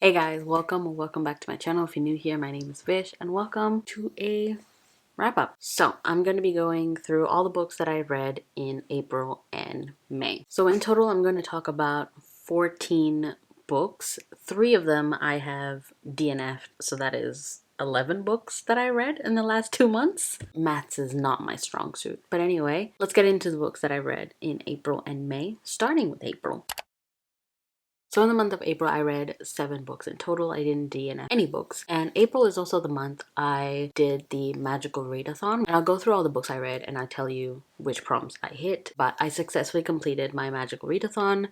Hey guys, welcome or welcome back to my channel. If you're new here, my name is Vish and welcome to a wrap up. So I'm going to be going through all the books that I read in April and May. So in total, I'm going to talk about 14 books. 3 of them I have DNFed, so that is 11 books that I read in the last 2 months. Maths is not my strong suit. But anyway, let's get into the books that I read in April and May, starting with April. So in the month of April, I read 7 books in total. I didn't DNF any books. And April is also the month I did the magical readathon. And I'll go through all the books I read and I'll tell you which prompts I hit. But I successfully completed my magical readathon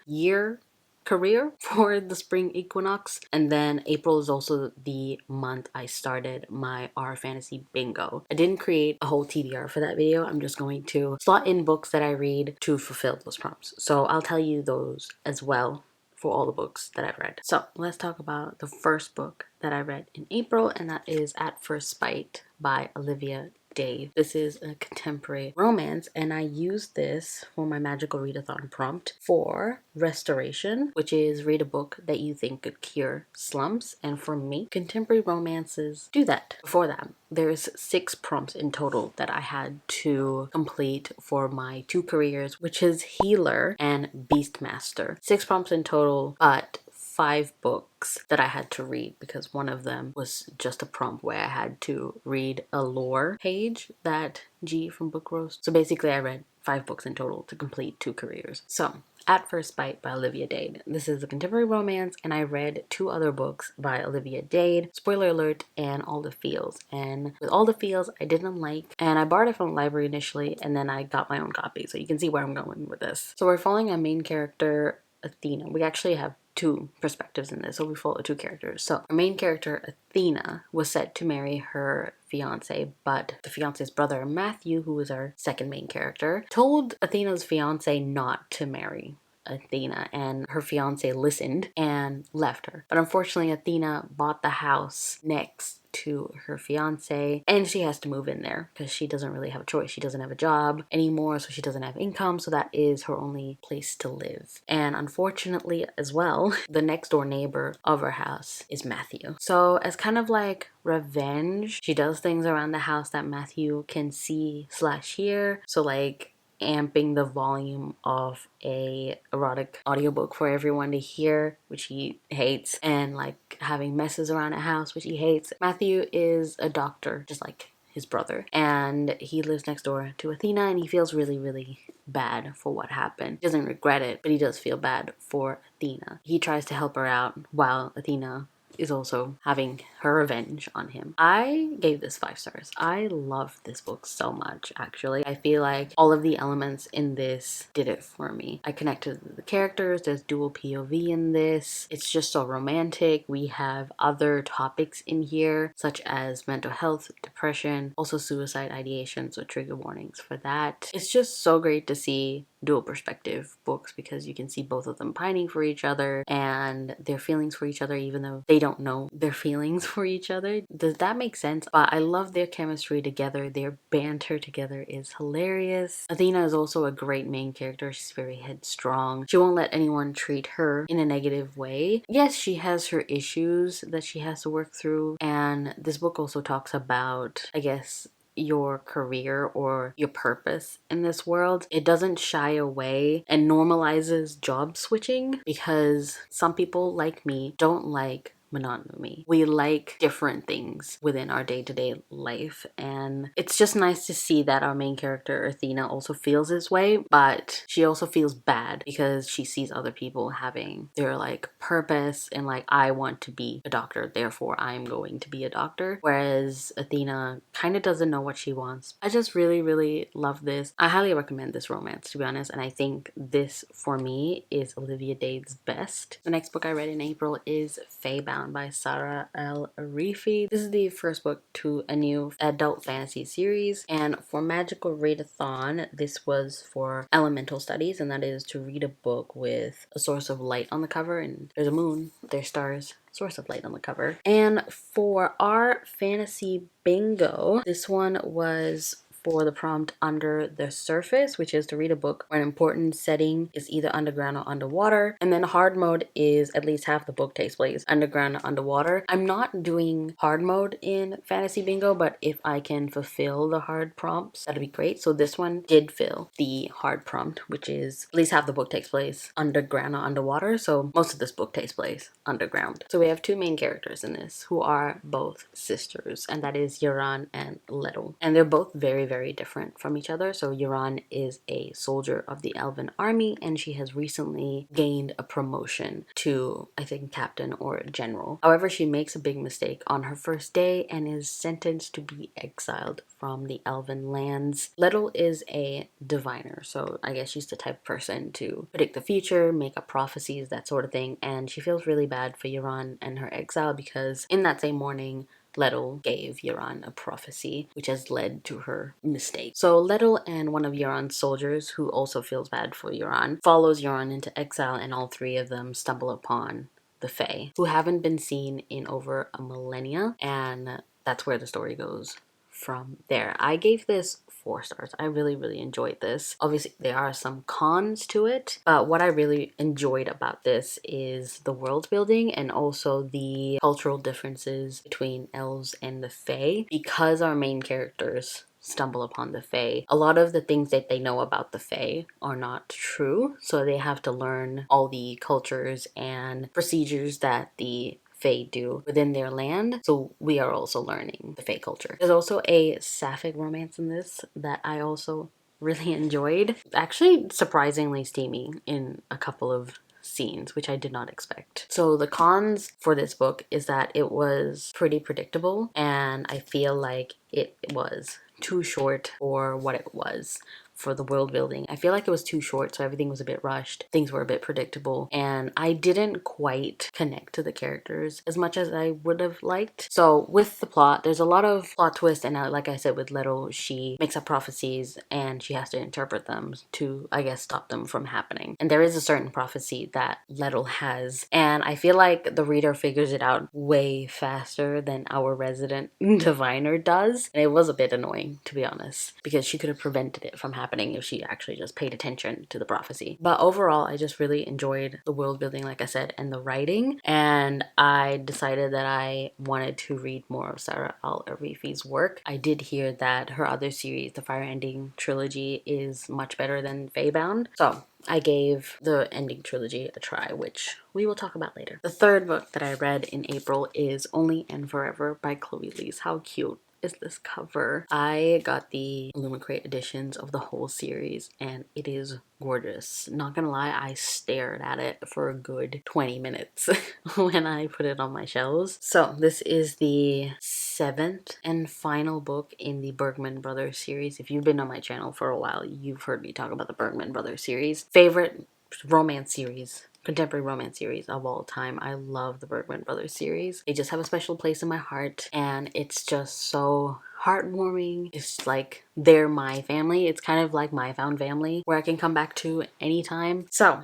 career for the spring equinox. And then April is also the month I started my R fantasy bingo. I didn't create a whole TBR for that video. I'm just going to slot in books that I read to fulfill those prompts. So I'll tell you those as well for all the books that I've read. So let's talk about the first book that I read in April, and that is At First Bite by Olivia Dave. This is a contemporary romance, and I used this for my magical readathon prompt for restoration, which is read a book that you think could cure slumps. And for me, contemporary romances do that. Before that, there's 6 prompts in total that I had to complete for my 2 careers, which is healer and beastmaster. 6 prompts in total, but 5 books that I had to read because one of them was just a prompt where I had to read a lore page that G from Book Roast. So basically I read 5 books in total to complete 2 careers. So At First Bite by Olivia Dade. This is a contemporary romance, and I read 2 other books by Olivia Dade, spoiler alert, and All the Feels. And with All the Feels, I didn't like, and I borrowed it from the library initially, and then I got my own copy. So you can see where I'm going with this. So we're following our main character, Athena. We actually have 2 perspectives in this, so we follow 2 characters. So our main character, Athena, was set to marry her fiance, but the fiance's brother, Matthew, who was our second main character, told Athena's fiance not to marry Athena, and her fiance listened and left her. But unfortunately, Athena bought the house next to her fiance, and she has to move in there because she doesn't really have a choice. She doesn't have a job anymore, so she doesn't have income, so that is her only place to live. And unfortunately as well, the next door neighbor of her house is Matthew. So as kind of like revenge, she does things around the house that Matthew can see / hear. So like amping the volume of a erotic audiobook for everyone to hear, which he hates, and like having messes around a house, which he hates. Matthew is a doctor, just like his brother, and he lives next door to Athena, and he feels really bad for what happened. He doesn't regret it, but he does feel bad for Athena. He tries to help her out while Athena is also having her revenge on him. I gave this 5 stars. I love this book so much, actually. I feel like all of the elements in this did it for me. I connected with the characters. There's dual POV in this. It's just so romantic. We have other topics in here, such as mental health, depression, also suicide ideation, so trigger warnings for that. It's just so great to see dual perspective books because you can see both of them pining for each other and their feelings for each other, even though they don't know their feelings for each other. Does that make sense? I love their chemistry together. Their banter together is hilarious. Athena is also a great main character. She's very headstrong. She won't let anyone treat her in a negative way. Yes, she has her issues that she has to work through, and this book also talks about, I guess, your career or your purpose in this world. It doesn't shy away and normalizes job switching because some people like me don't like monotony. We like different things within our day-to-day life, and it's just nice to see that our main character Athena also feels this way, but she also feels bad because she sees other people having their like purpose and like, I want to be a doctor, therefore I'm going to be a doctor, whereas Athena kind of doesn't know what she wants. I just really love this. I highly recommend this romance, to be honest, and I think this for me is Olivia Dade's best. The next book I read in April is Favs by Sarah L. Arifi. This is the first book to a new adult fantasy series, and for magical readathon, this was for elemental studies, and that is to read a book with a source of light on the cover, and there's a moon, there's stars, source of light on the cover. And for our fantasy bingo, this one was for the prompt Under the Surface, which is to read a book where an important setting is either underground or underwater. And then hard mode is at least half the book takes place underground or underwater. I'm not doing hard mode in Fantasy Bingo, but if I can fulfill the hard prompts, that'd be great. So this one did fill the hard prompt, which is at least half the book takes place underground or underwater. So most of this book takes place underground. So we have two main characters in this who are both sisters, and that is Euron and Lettel. And they're both very, very different from each other. So Euron is a soldier of the Elven army, and she has recently gained a promotion to, I think, captain or general. However, she makes a big mistake on her first day and is sentenced to be exiled from the Elven lands. Lettel is a diviner, so I guess she's the type of person to predict the future, make up prophecies, that sort of thing, and she feels really bad for Euron and her exile because in that same morning, Lettel gave Euron a prophecy, which has led to her mistake. So Lettel and one of Euron's soldiers, who also feels bad for Euron, follows Euron into exile, and all three of them stumble upon the Fae, who haven't been seen in over a millennia, and that's where the story goes from there. I gave this 4 stars. I really, really enjoyed this. Obviously, there are some cons to it, but what I really enjoyed about this is the world building and also the cultural differences between elves and the Fae. Because our main characters stumble upon the Fae, a lot of the things that they know about the Fae are not true, so they have to learn all the cultures and procedures that the Fae do within their land, so we are also learning the Fae culture. There's also a sapphic romance in this that I also really enjoyed. Actually surprisingly steamy in a couple of scenes, which I did not expect. So the cons for this book is that it was pretty predictable, and I feel like it was too short for what it was for the world building. I feel like it was too short, so everything was a bit rushed. Things were a bit predictable, and I didn't quite connect to the characters as much as I would have liked. So with the plot, there's a lot of plot twists, and like I said with Lettel, she makes up prophecies and she has to interpret them to, I guess, stop them from happening. And there is a certain prophecy that Lettel has, and I feel like the reader figures it out way faster than our resident diviner does. And it was a bit annoying, to be honest, because she could have prevented it from happening if she actually just paid attention to the prophecy. But overall, I just really enjoyed the world building, like I said, and the writing, and I decided that I wanted to read more of Sarah Al-Arifi's work. I did hear that her other series, the Fire Ending trilogy, is much better than Faebound, so I gave the ending trilogy a try, which we will talk about later. The third book that I read in April is Only and Forever by Chloe Lees. How cute is this cover? I got the Illumicrate editions of the whole series, and it is gorgeous. Not gonna lie, I stared at it for a good 20 minutes when I put it on my shelves. So this is the 7th and final book in the Bergman Brothers series. If you've been on my channel for a while, you've heard me talk about the Bergman Brothers series. Favorite romance series, contemporary romance series of all time. I love the Bergman Brothers series. They just have a special place in my heart, and it's just so heartwarming. It's like they're my family. It's kind of like my found family where I can come back to anytime. So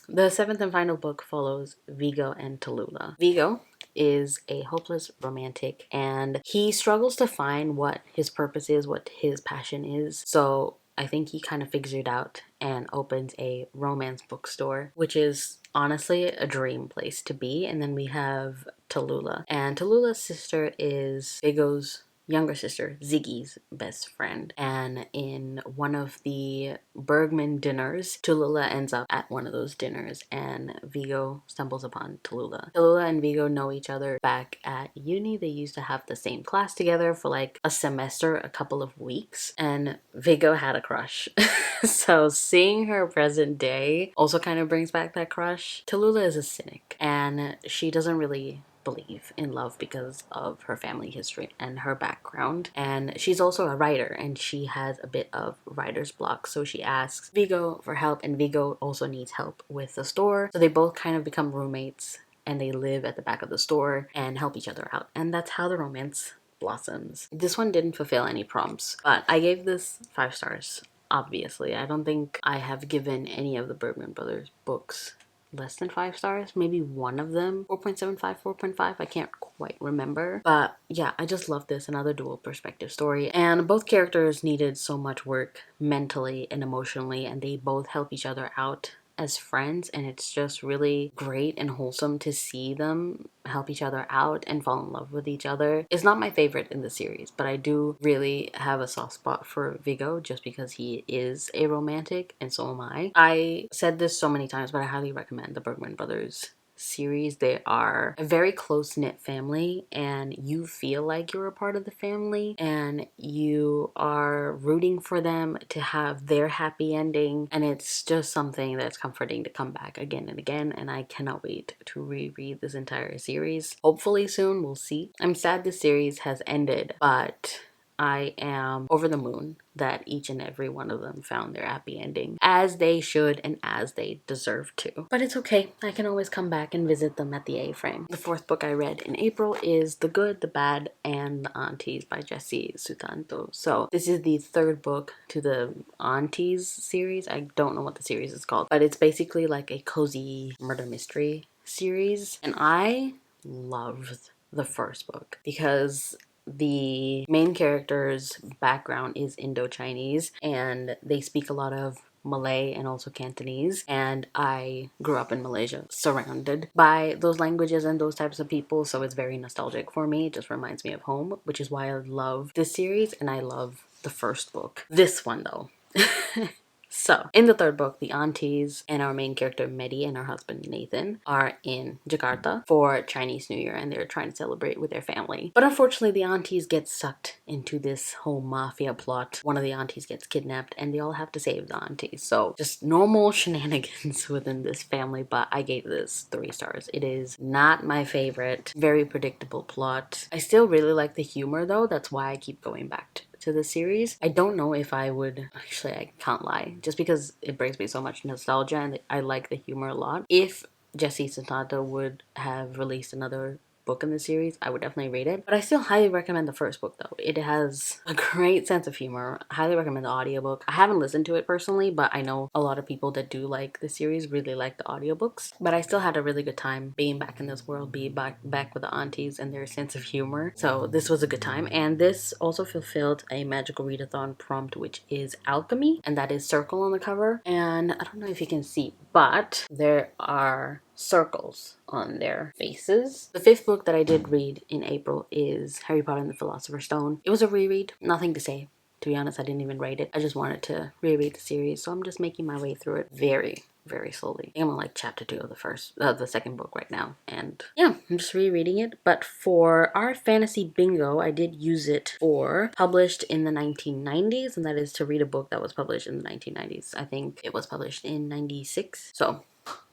the 7th and final book follows Vigo and Tallulah. Vigo is a hopeless romantic, and he struggles to find what his purpose is, what his passion is. So I think he kind of figures it out and opens a romance bookstore, which is honestly a dream place to be. And then we have Tallulah, and Tallulah's sister is Vigo's younger sister, Ziggy's best friend. And in one of the Bergman dinners, Tallulah ends up at one of those dinners, and Vigo stumbles upon Tallulah. Tallulah and Vigo know each other back at uni. They used to have the same class together for like a semester, a couple of weeks, and Vigo had a crush. So seeing her present day also kind of brings back that crush. Tallulah is a cynic, and she doesn't really believe in love because of her family history and her background, and she's also a writer, and she has a bit of writer's block, so she asks Vigo for help, and Vigo also needs help with the store, so they both kind of become roommates, and they live at the back of the store and help each other out, and that's how the romance blossoms. This one didn't fulfill any prompts, but I gave this 5 stars. Obviously, I don't think I have given any of the Bergman Brothers books less than 5 stars. Maybe one of them 4.75, 4.5. I can't quite remember. But yeah, I just love this. Another dual perspective story. And both characters needed so much work mentally and emotionally, and they both help each other out as friends, and it's just really great and wholesome to see them help each other out and fall in love with each other. It's not my favorite in the series, but I do really have a soft spot for Viggo just because he is a romantic, and so am I. I said this so many times, but I highly recommend the Bergman Brothers series. They are a very close-knit family, and you feel like you're a part of the family, and you are rooting for them to have their happy ending, and it's just something that's comforting to come back again and again, and I cannot wait to reread this entire series. Hopefully soon, we'll see. I'm sad this series has ended, but I am over the moon that each and every one of them found their happy ending, as they should and as they deserve to. But it's okay, I can always come back and visit them at the A-frame. The fourth book I read in April is The Good, the Bad, and the Aunties by Jessie Sutanto. So this is the third book to the Aunties series. I don't know what the series is called, but it's basically like a cozy murder mystery series, and I loved the first book because the main character's background is Indo-Chinese, and they speak a lot of Malay and also Cantonese, and I grew up in Malaysia surrounded by those languages and those types of people, so it's very nostalgic for me. It just reminds me of home, which is why I love this series, and I love the first book. This one though. So, in the third book, the aunties and our main character Mehdi and her husband Nathan are in Jakarta for Chinese New Year, and they're trying to celebrate with their family. But unfortunately, the aunties get sucked into this whole mafia plot. One of the aunties gets kidnapped, and they all have to save the aunties. So, just normal shenanigans within this family, but I gave this 3 stars. It is not my favorite. Very predictable plot. I still really like the humor though. That's why I keep going back to the series. I don't know if I would, actually I can't lie, just because it brings me so much nostalgia and I like the humor a lot. If Jessie Sutanto would have released another book in the series, I would definitely read it. But I still highly recommend the first book though. It has a great sense of humor. I highly recommend the audiobook. I haven't listened to it personally, but I know a lot of people that do like the series really like the audiobooks. But I still had a really good time being back in this world, being back with the aunties and their sense of humor. So this was a good time. And this also fulfilled a magical readathon prompt, which is alchemy, and that is circle on the cover. And I don't know if you can see, but there are circles on their faces. The fifth book that I did read in April is Harry Potter and the Philosopher's Stone. It was a reread, nothing to say. To be honest, I didn't even rate it. I just wanted to reread the series, so I'm just making my way through it very slowly. I think I'm on like chapter 2 of the second book right now, and yeah, I'm just rereading it. But for our fantasy bingo, I did use it for published in the 1990s, and that is to read a book that was published in the 1990s. I think it was published in 96, so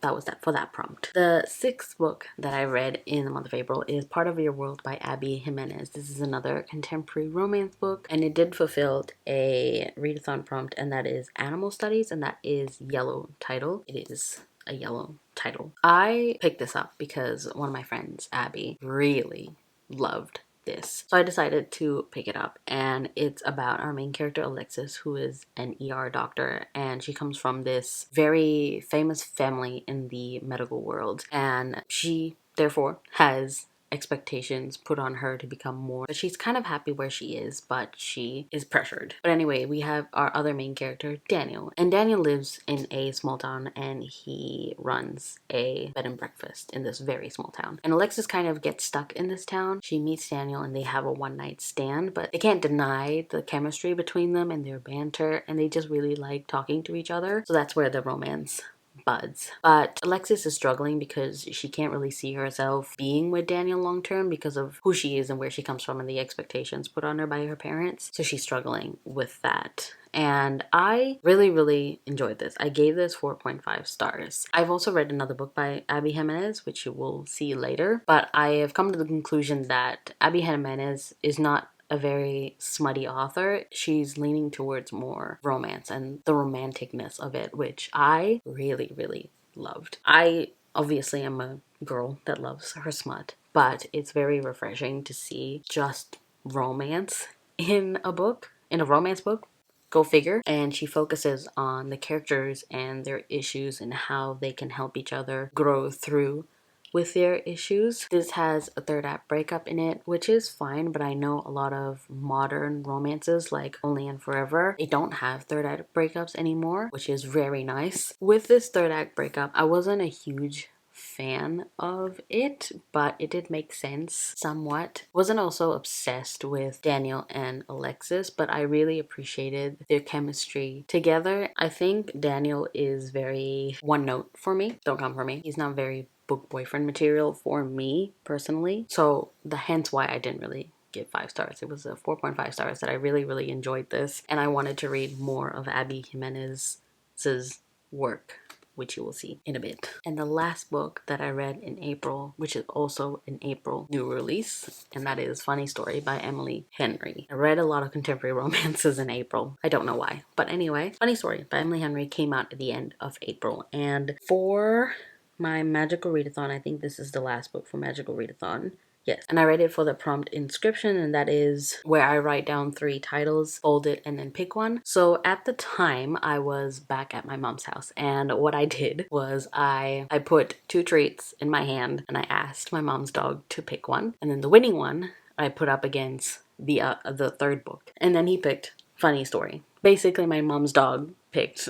that was that for that prompt. The sixth book that I read in the month of April is Part of Your World by Abby Jimenez. This is another contemporary romance book, and it did fulfill a readathon prompt, and that is animal studies, and that is yellow title. It is a yellow title. I picked this up because one of my friends, Abby, really loved this. So I decided to pick it up, and it's about our main character Alexis, who is an ER doctor, and she comes from this very famous family in the medical world, and she therefore has expectations put on her to become more, but she's kind of happy where she is, but she is pressured. But anyway, we have our other main character, Daniel, and Daniel lives in a small town, and he runs a bed and breakfast in this very small town. And Alexis kind of gets stuck in this town. She meets Daniel and they have a one-night stand, but they can't deny the chemistry between them and their banter, and they just really like talking to each other. So that's where the romance buds. But Alexis is struggling because she can't really see herself being with Daniel long term because of who she is and where she comes from and the expectations put on her by her parents. So she's struggling with that. And I really enjoyed this. I gave this 4.5 stars. I've also read another book by Abby Jimenez, which you will see later, but I have come to the conclusion that Abby Jimenez is not a very smutty author. She's leaning towards more romance and the romanticness of it, which I really loved. I obviously am a girl that loves her smut, but it's very refreshing to see just romance in a book, in a romance book. Go figure. And she focuses on the characters and their issues and how they can help each other grow through with their issues. This has a third act breakup in it, which is fine, but I know a lot of modern romances like Only and Forever, they don't have third act breakups anymore, which is very nice. With this third act breakup, I wasn't a huge fan of it, but it did make sense somewhat. Wasn't also obsessed with Daniel and Alexis, but I really appreciated their chemistry together. I think Daniel is very one note for me. Don't come for me. He's not very book boyfriend material for me personally. So hence why I didn't really give 5 stars. It was a 4.5 stars that I really enjoyed this, and I wanted to read more of Abby Jimenez's work, which you will see in a bit. And the last book that I read in April, which is also an April new release, and that is Funny Story by Emily Henry. I read a lot of contemporary romances in April. I don't know why. But anyway, Funny Story by Emily Henry came out at the end of April. And for my Magical Readathon, I think this is the last book for Magical Readathon. Yes, and I read it for the prompt inscription, and that is where I write down 3 titles, fold it, and then pick one. So at the time, I was back at my mom's house, and what I did was I put 2 treats in my hand, and I asked my mom's dog to pick one, and then the winning one I put up against the third book, and then he picked Funny Story. Basically, my mom's dog picked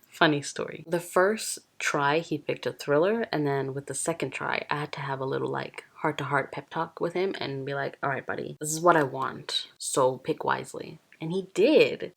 Funny Story. The first try, he picked a thriller, and then with the second try, I had to have a little like heart-to-heart pep talk with him and be like, all right, buddy, this is what I want, so pick wisely. And he did.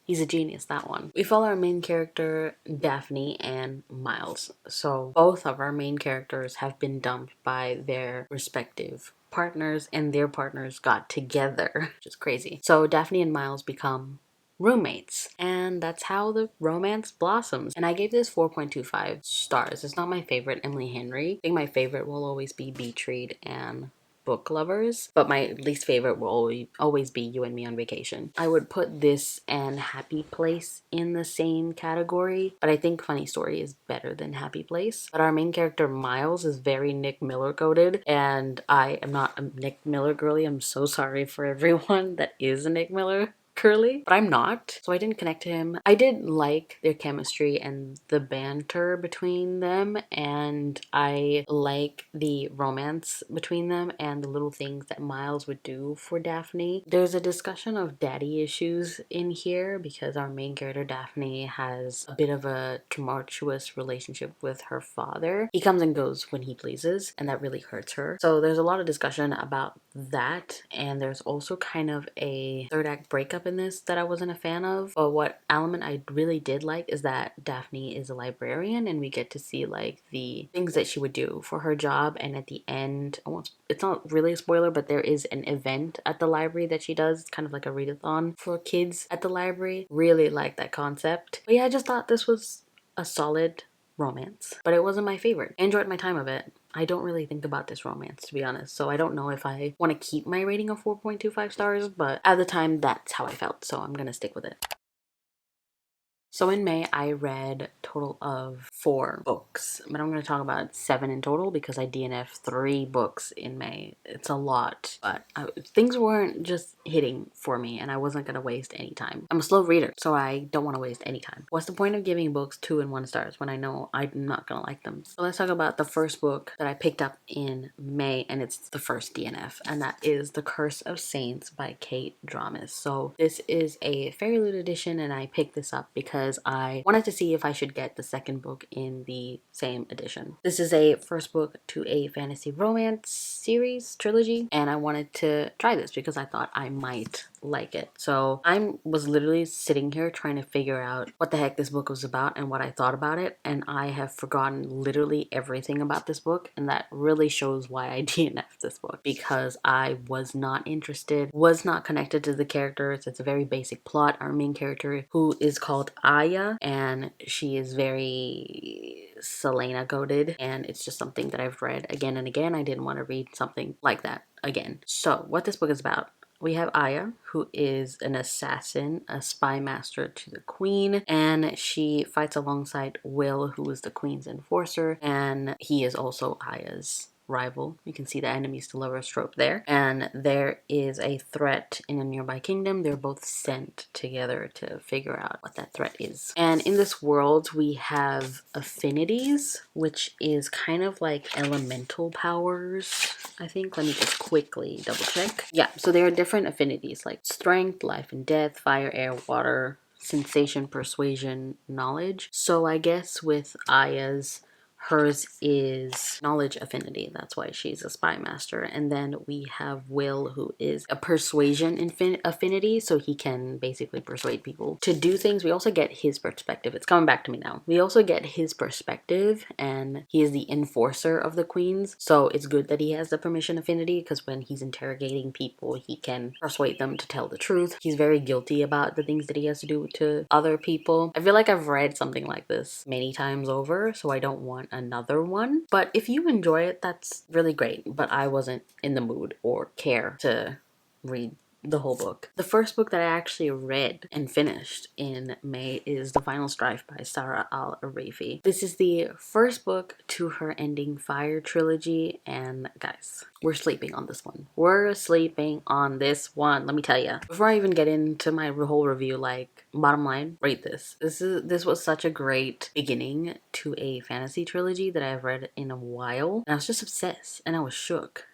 He's a genius, that one. We follow our main character, Daphne and Miles. So both of our main characters have been dumped by their respective partners, and their partners got together, which is crazy. So Daphne and Miles become roommates, and that's how the romance blossoms. And I gave this 4.25 stars. It's not my favorite Emily Henry. I think my favorite will always be Beach Read and Book Lovers, but my least favorite will always be You and Me on Vacation. I would put this and Happy Place in the same category, but I think Funny Story is better than Happy Place. But our main character Miles is very Nick Miller coded, and I am not a Nick Miller girly. I'm so sorry for everyone that is a Nick Miller curly, but I'm not, so I didn't connect to him. I did like their chemistry and the banter between them, and I like the romance between them and the little things that Miles would do for Daphne. There's a discussion of daddy issues in here because our main character Daphne has a bit of a tumultuous relationship with her father. He comes and goes when he pleases, and that really hurts her. So there's a lot of discussion about that, and there's also kind of a third act breakup in this that I wasn't a fan of. But what element I really did like is that Daphne is a librarian, and we get to see like the things that she would do for her job. And at the end, it's not really a spoiler, but there is an event at the library that she does. It's kind of like a readathon for kids at the library. Really like that concept. But yeah, I just thought this was a solid romance, but it wasn't my favorite. I enjoyed my time of it. I don't really think about this romance, to be honest, so I don't know if I want to keep my rating of 4.25 stars, but at the time that's how I felt, so I'm gonna stick with it. So in May, I read a total of 4 books, but I'm going to talk about 7 in total because I DNF'd 3 books in May. It's a lot, but things weren't just hitting for me, and I wasn't going to waste any time. I'm a slow reader, so I don't want to waste any time. What's the point of giving books 2 and 1 stars when I know I'm not going to like them? So let's talk about the first book that I picked up in May, and it's the first DNF, and that is The Curse of Saints by Kate Dramas. So this is a Fairy Loot edition, and I picked this up because I wanted to see if I should get the second book in the same edition. This is a first book to a fantasy romance series trilogy, and I wanted to try this because I thought I might like it. So I was literally sitting here trying to figure out what the heck this book was about and what I thought about it, and I have forgotten literally everything about this book, and that really shows why I DNF'd this book, because I was not interested, was not connected to the characters. It's a very basic plot. Our main character, who is called Aya, and she is very Selena goated, and it's just something that I've read again and again. I didn't want to read something like that again. So what this book is about: we have Aya, who is an assassin, a spy master to the queen, and she fights alongside Will, who is the queen's enforcer, and he is also Aya's rival. You can see the enemies to lovers trope there. And there is a threat in a nearby kingdom. They're both sent together to figure out what that threat is. And in this world, we have affinities, which is kind of like elemental powers, I think. Let me just quickly double check. Yeah, so there are different affinities like strength, life and death, fire, air, water, sensation, persuasion, knowledge. So I guess with Aya's, hers is knowledge affinity. That's why she's a spy master. And then we have Will, who is a persuasion affinity. So he can basically persuade people to do things. We also get his perspective. It's coming back to me now. We also get his perspective, and he is the enforcer of the queens. So it's good that he has the permission affinity, because when he's interrogating people, he can persuade them to tell the truth. He's very guilty about the things that he has to do to other people. I feel like I've read something like this many times over, so I don't want another one. But if you enjoy it, that's really great. But I wasn't in the mood or care to read the whole book. The first book that I actually read and finished in May is The Final Strife by Sarah Al-Arafi. This is the first book to her Ending Fire trilogy, and guys, we're sleeping on this one. We're sleeping on this one, let me tell you. Before I even get into my whole review, like, bottom line, rate this. This was such a great beginning to a fantasy trilogy that I've read in a while, and I was just obsessed and I was shook.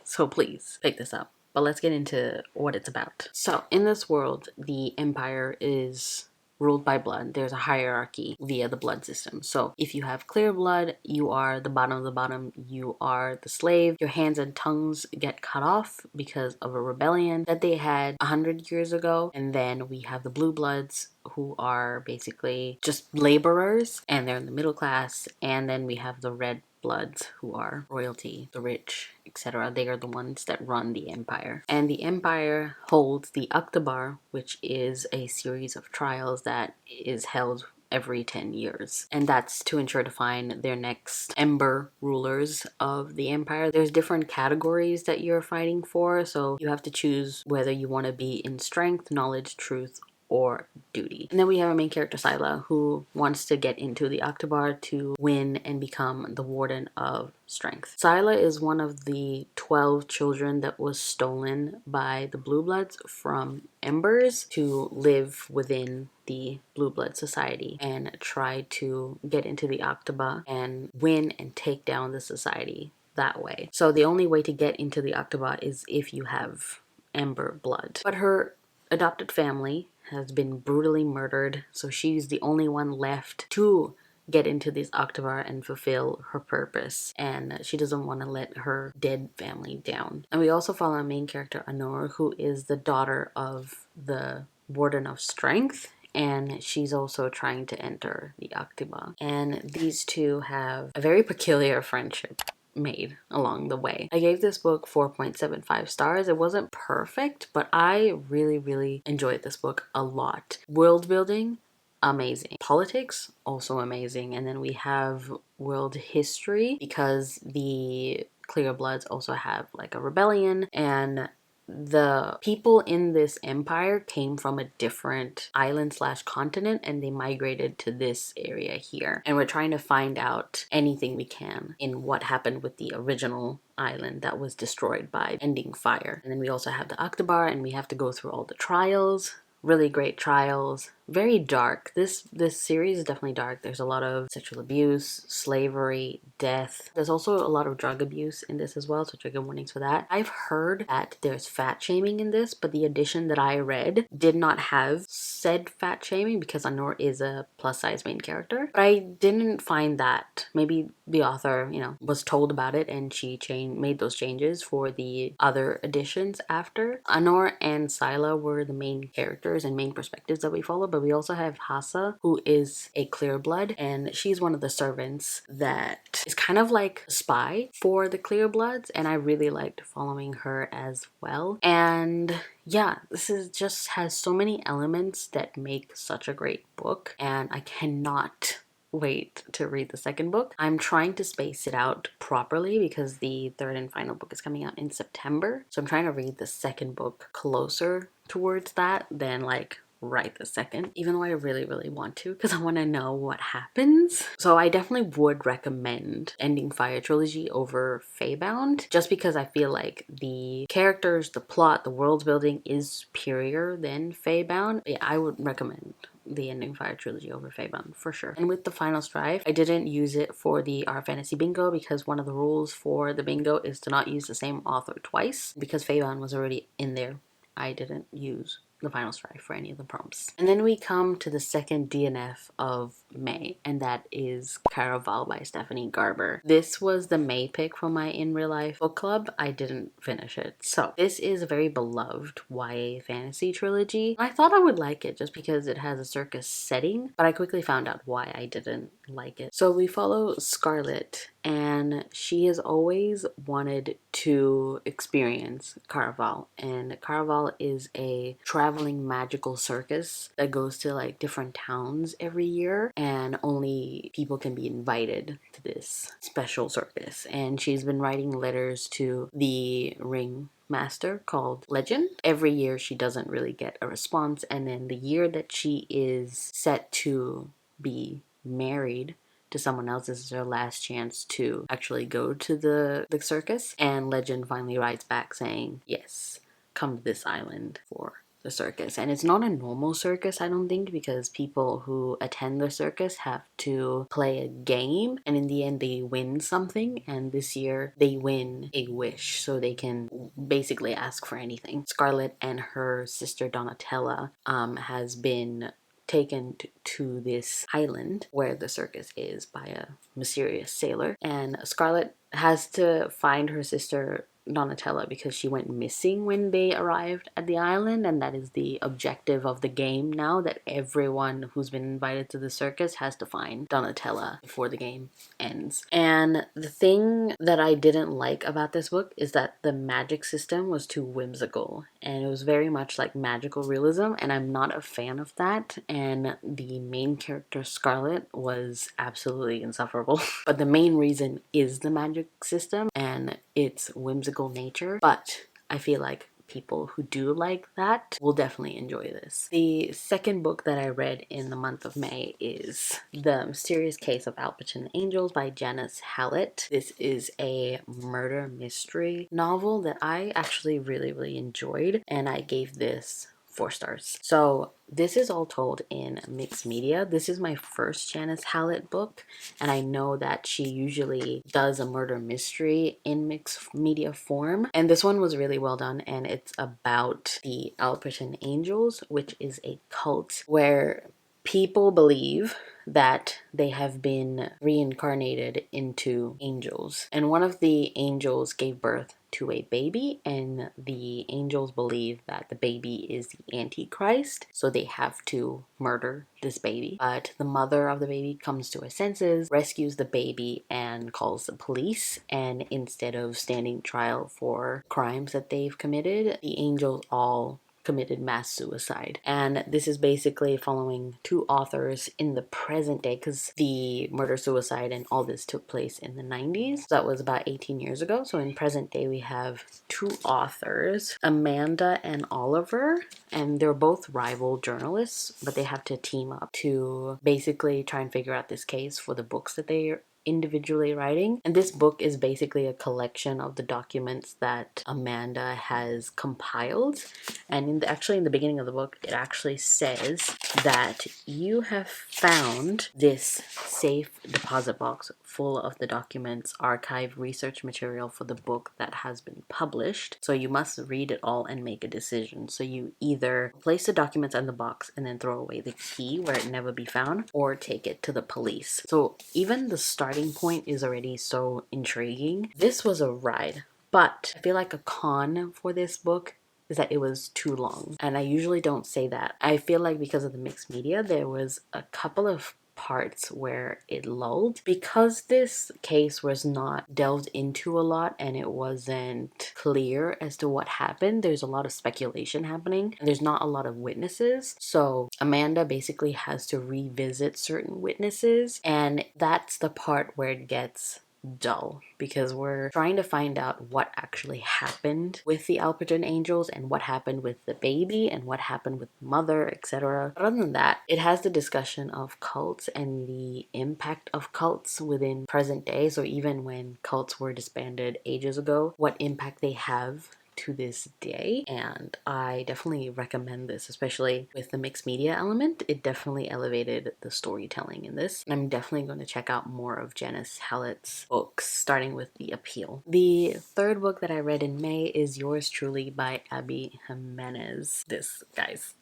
So please pick this up. But let's get into what it's about. So in this world, the empire is ruled by blood. There's a hierarchy via the blood system. So if you have clear blood, you are the bottom of the bottom. You are the slave. Your hands and tongues get cut off because of a rebellion that they had 100 years ago. And then we have the blue bloods, who are basically just laborers, and they're in the middle class. And then we have the red bloods, who are royalty, the rich, etc. They are the ones that run the empire. And the empire holds the Aktabar, which is a series of trials that is held every 10 years. And that's to ensure to find their next ember rulers of the empire. There's different categories that you're fighting for, so you have to choose whether you want to be in strength, knowledge, truth, or duty. And then we have our main character Scylla, who wants to get into the Aktabar to win and become the warden of strength. Scylla is one of the 12 children that was stolen by the Blue Bloods from Embers to live within the Blue Blood society and try to get into the Aktabar and win and take down the society that way. So the only way to get into the Aktabar is if you have Ember blood. But her adopted family has been brutally murdered, so she's the only one left to get into this Aktabar and fulfill her purpose, and she doesn't want to let her dead family down. And we also follow our main character Anor, who is the daughter of the Warden of Strength, and she's also trying to enter the Aktabar. And these two have a very peculiar friendship made along the way. I gave this book 4.75 stars. It wasn't perfect, but I really enjoyed this book a lot. World building, amazing. Politics, also amazing. And then we have world history, because the Clear Bloods also have like a rebellion, and the people in this empire came from a different island slash continent, and they migrated to this area here. And we're trying to find out anything we can in what happened with the original island that was destroyed by ending fire. And then we also have the Aktabar, and we have to go through all the trials. Really great trials. Very dark. This series is definitely dark. There's a lot of sexual abuse, slavery, death. There's also a lot of drug abuse in this as well, so trigger warnings for that. I've heard that there's fat shaming in this, but the edition that I read did not have said fat shaming, because Anor is a plus size main character. But I didn't find that. Maybe the author, was told about it and she made those changes for the other editions after. Anor and Scylla were the main characters and main perspectives that we follow, but we also have Hassa, who is a clear blood, and she's one of the servants that is kind of like a spy for the Clear Bloods, and I really liked following her as well. And yeah, this is just has so many elements that make such a great book, and I cannot wait to read the second book. I'm trying to space it out properly because the third and final book is coming out in September. So I'm trying to read the second book closer towards that than like right this second, even though I really want to, because I want to know what happens. So I definitely would recommend Ending Fire trilogy over Feybound, just because I feel like the characters, the plot, the world building is superior than Feybound. Yeah, I would recommend the Ending Fire trilogy over Feybound for sure. And with the Final Strife, I didn't use it for the Our Fantasy Bingo because one of the rules for the bingo is to not use the same author twice. Because Feybound was already in there, I didn't use the Final Strife for any of the prompts. And then we come to the second DNF of May, and that is Caraval by Stephanie Garber. This was the May pick for my in real life book club. I didn't finish it. So this is a very beloved YA fantasy trilogy. I thought I would like it just because it has a circus setting, but I quickly found out why I didn't like it. So we follow Scarlett, and she has always wanted to experience Caraval, and Caraval is a traveling magical circus that goes to like different towns every year, and only people can be invited to this special circus. And she's been writing letters to the ring master called Legend. Every year she doesn't really get a response, and then the year that she is set to be married to someone else, this is her last chance to actually go to the circus. And Legend finally writes back saying, yes, come to this island for the circus. And it's not a normal circus, I don't think, because people who attend the circus have to play a game, and in the end they win something. And this year they win a wish, so they can basically ask for anything. Scarlett and her sister Donatella has been taken to this island where the circus is by a mysterious sailor, and Scarlett has to find her sister Donatella because she went missing when they arrived at the island, and that is the objective of the game now, that everyone who's been invited to the circus has to find Donatella before the game ends. And the thing that I didn't like about this book is that the magic system was too whimsical, and it was very much like magical realism, and I'm not a fan of that. And the main character Scarlett was absolutely insufferable. But the main reason is the magic system and its whimsical nature, but I feel like people who do like that will definitely enjoy this. The second book that I read in the month of May is The Mysterious Case of Alperton Angels by Janice Hallett. This is a murder mystery novel that I actually really enjoyed, and I gave this 4 stars. So this is all told in mixed media. This is my first Janice Hallett book, and I know that she usually does a murder mystery in mixed media form, and this one was really well done. And it's about the Alperton Angels, which is a cult where people believe that they have been reincarnated into angels, and one of the angels gave birth to a baby, and the angels believe that the baby is the Antichrist, so they have to murder this baby. But the mother of the baby comes to her senses, rescues the baby, and calls the police. And instead of standing trial for crimes that they've committed, the angels all committed mass suicide. And this is basically following 2 authors in the present day, because the murder suicide and all this took place in the 90s. So that was about 18 years ago. So in present day we have 2 authors, Amanda and Oliver, and they're both rival journalists, but they have to team up to basically try and figure out this case for the books that they're individually writing. And this book is basically a collection of the documents that Amanda has compiled. And actually in the beginning of the book, it actually says that you have found this safe deposit box full of the documents, archive, research material for the book that has been published. So you must read it all and make a decision. So you either place the documents in the box and then throw away the key where it never be found, or take it to the police. So even the starting point is already so intriguing. This was a ride, but I feel like a con for this book is that it was too long. And I usually don't say that. I feel like because of the mixed media, there was a couple of parts where it lulled, because this case was not delved into a lot and it wasn't clear as to what happened. There's a lot of speculation happening and there's not a lot of witnesses. So Amanda basically has to revisit certain witnesses, and that's the part where it gets dull because we're trying to find out what actually happened with the Alperton angels and what happened with the baby and what happened with mother, etc. But other than that, it has the discussion of cults and the impact of cults within present day. So even when cults were disbanded ages ago, what impact they have to this day. And I definitely recommend this, especially with the mixed media element. It definitely elevated the storytelling in this, and I'm definitely going to check out more of Janice Hallett's books, starting with The Appeal. The third book that I read in May is Yours Truly by Abby Jimenez. This, guys,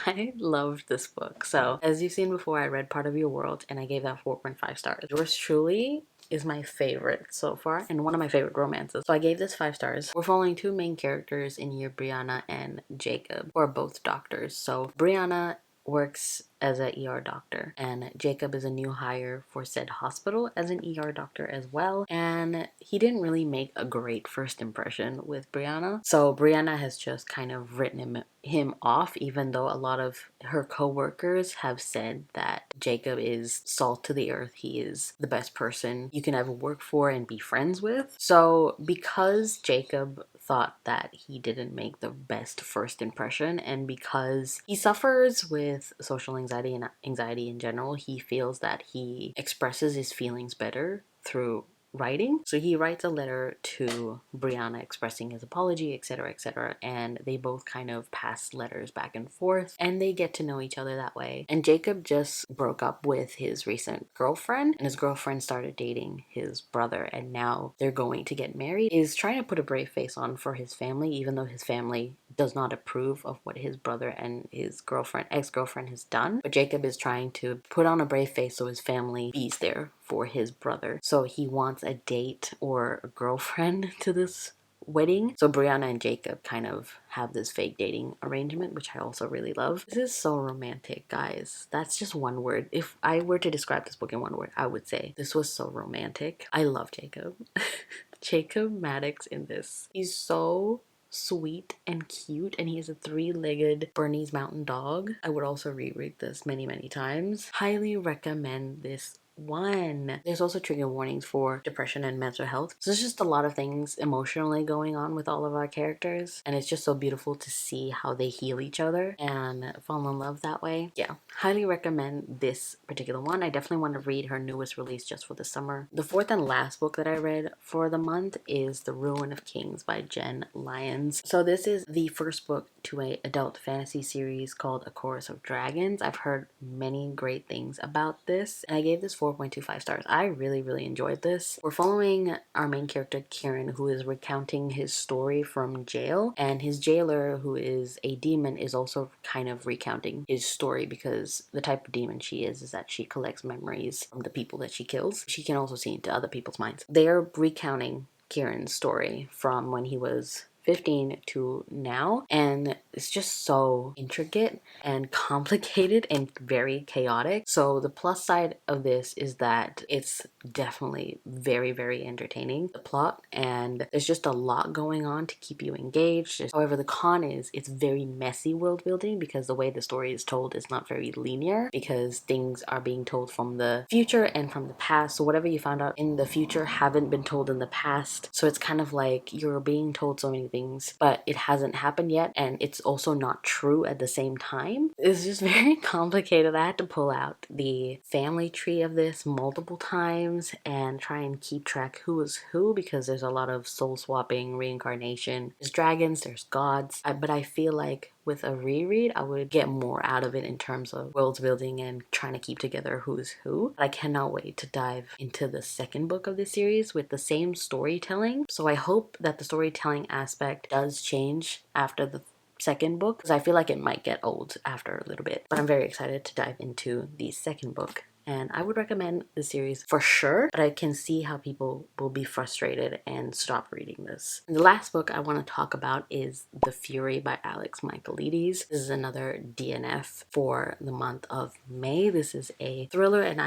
I loved this book. So as you've seen before, I read Part of Your World and I gave that 4.5 stars. Yours Truly is my favorite so far and one of my favorite romances. So I gave this 5 stars. We're following 2 main characters in here, Brianna and Jacob, who are both doctors. So Brianna works as an ER doctor and Jacob is a new hire for said hospital as an ER doctor as well, and he didn't really make a great first impression with Brianna. So Brianna has just kind of written him off, even though a lot of her co-workers have said that Jacob is salt to the earth. He is the best person you can ever work for and be friends with. So because Jacob thought that he didn't make the best first impression, and because he suffers with social anxiety and anxiety in general, he feels that he expresses his feelings better through writing. So he writes a letter to Brianna expressing his apology, etc., etc., and they both kind of pass letters back and forth and they get to know each other that way. And Jacob just broke up with his recent girlfriend, and his girlfriend started dating his brother, and now they're going to get married. He's trying to put a brave face on for his family, even though his family does not approve of what his brother and his ex-girlfriend has done. But Jacob is trying to put on a brave face so his family be's there for his brother. So he wants a date or a girlfriend to this wedding. So Brianna and Jacob kind of have this fake dating arrangement, which I also really love. This is so romantic, guys. That's just one word. If I were to describe this book in one word, I would say this was so romantic. I love Jacob. Jacob Maddox in this. He's so sweet and cute, and he has a 3-legged Bernese Mountain Dog. I would also reread this many times. Highly recommend this one. There's also trigger warnings for depression and mental health. So there's just a lot of things emotionally going on with all of our characters, and it's just so beautiful to see how they heal each other and fall in love that way. Yeah, highly recommend this particular one. I definitely want to read her newest release just for the summer. The fourth and last book that I read for the month is The Ruin of Kings by Jen Lyons. So this is the first book to an adult fantasy series called A Chorus of Dragons. I've heard many great things about this, and I gave this 4.25 stars. I really enjoyed this. We're following our main character Kieran, who is recounting his story from jail, and his jailer, who is a demon, is also kind of recounting his story because the type of demon she is that she collects memories from the people that she kills. She can also see into other people's minds. They're recounting Kieran's story from when he was 15 to now, and it's just so intricate and complicated and very chaotic. So the plus side of this is that it's definitely very entertaining, the plot, and there's just a lot going on to keep you engaged. However, the con is it's very messy world building because the way the story is told is not very linear, because things are being told from the future and from the past. So whatever you found out in the future haven't been told in the past, so it's kind of like you're being told so many things but it hasn't happened yet, and it's also not true at the same time. It's just very complicated. I had to pull out the family tree of this multiple times and try and keep track who is who, because there's a lot of soul swapping, reincarnation. There's dragons, there's gods, but I feel like with a reread I would get more out of it in terms of world building and trying to keep together who's who. I cannot wait to dive into the second book of the series with the same storytelling. So I hope that the storytelling aspect does change after the second book, because I feel like it might get old after a little bit. But I'm very excited to dive into the second book, and I would recommend the series for sure, but I can see how people will be frustrated and stop reading this. And the last book I want to talk about is The Fury by Alex Michaelides. This is another DNF for the month of May. This is a thriller and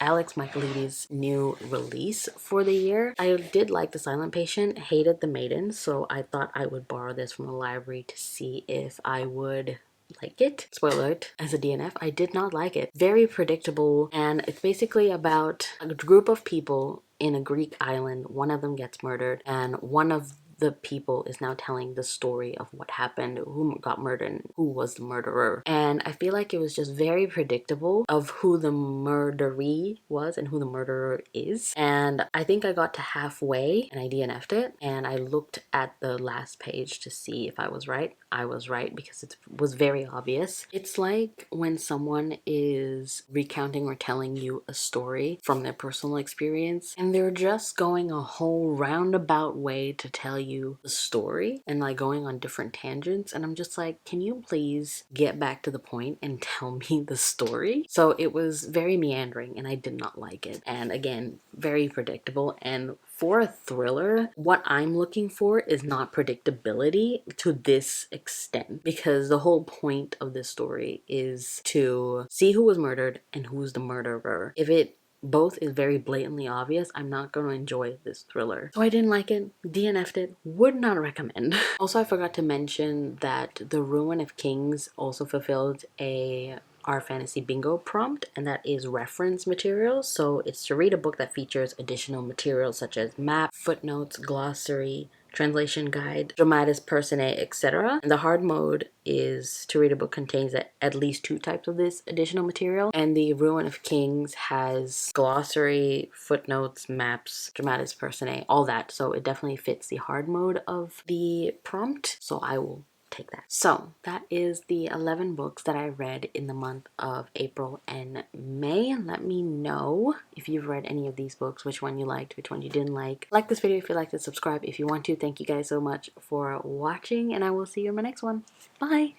Alex Michaelides' new release for the year. I did like The Silent Patient, hated The Maiden, so I thought I would borrow this from the library to see if I would like it. Spoiler alert, as a DNF, I did not like it. Very predictable, and it's basically about a group of people in a Greek island, one of them gets murdered, and one of the people is now telling the story of what happened, who got murdered, and who was the murderer. And I feel like it was just very predictable of who the murderee was and who the murderer is. And I think I got to halfway and I DNF'd it, and I looked at the last page to see if I was right. I was right because it was very obvious. It's like when someone is recounting or telling you a story from their personal experience and they're just going a whole roundabout way to tell you the story and like going on different tangents, and I'm just like, can you please get back to the point and tell me the story? So it was very meandering and I did not like it, and again, very predictable. And for a thriller, what I'm looking for is not predictability to this extent, because the whole point of this story is to see who was murdered and who's the murderer. If it both is very blatantly obvious, I'm not going to enjoy this thriller. So I didn't like it, DNF'd it, would not recommend. Also, I forgot to mention that The Ruin of Kings also fulfilled our fantasy bingo prompt, and that is reference materials. So it's to read a book that features additional materials such as map, footnotes, glossary, translation guide, dramatis personae, etc. And the hard mode is to read a book contains at least 2 types of this additional material. And the Ruin of Kings has glossary, footnotes, maps, dramatis personae, all that. So it definitely fits the hard mode of the prompt. So I will take that. So that is the 11 books that I read in the month of April and May. Let me know if you've read any of these books, which one you liked, which one you didn't like. Like this video if you liked it, subscribe if you want to. Thank you guys so much for watching, and I will see you in my next one. Bye!